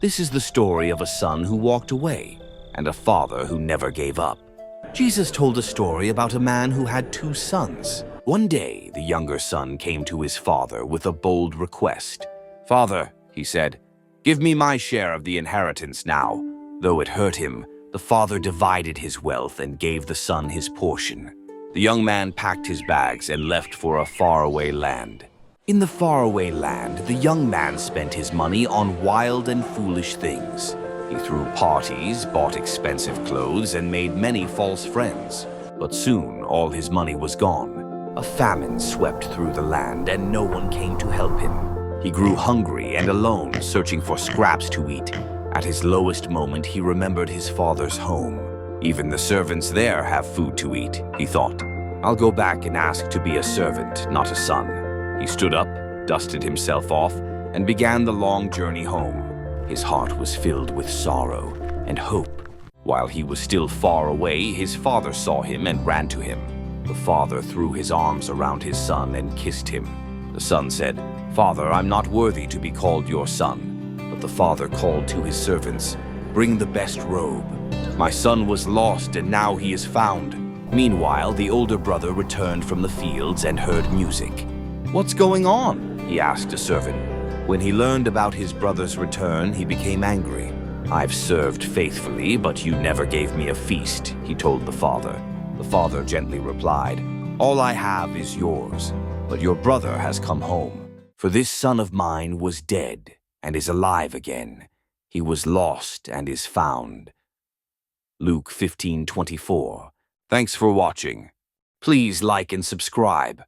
This is the story of a son who walked away and a father who never gave up. Jesus told a story about a man who had two sons. One day, the younger son came to his father with a bold request. "Father," he said, "give me my share of the inheritance now." Though it hurt him, the father divided his wealth and gave the son his portion. The young man packed his bags and left for a faraway land. In the faraway land, the young man spent his money on wild and foolish things. He threw parties, bought expensive clothes, and made many false friends. But soon, all his money was gone. A famine swept through the land, and no one came to help him. He grew hungry and alone, searching for scraps to eat. At his lowest moment, he remembered his father's home. Even the servants there have food to eat, he thought. "I'll go back and ask to be a servant, not a son." He stood up, dusted himself off, and began the long journey home. His heart was filled with sorrow and hope. While he was still far away, his father saw him and ran to him. The father threw his arms around his son and kissed him. The son said, "Father, I'm not worthy to be called your son." But the father called to his servants, "Bring the best robe. My son was lost and now he is found." Meanwhile, the older brother returned from the fields and heard music. "What's going on?" he asked a servant. When he learned about his brother's return, he became angry. "I've served faithfully, but you never gave me a feast," he told the father. The father gently replied, "All I have is yours, but your brother has come home. For this son of mine was dead and is alive again. He was lost and is found." Luke 15:24. Thanks for watching. Please like and subscribe.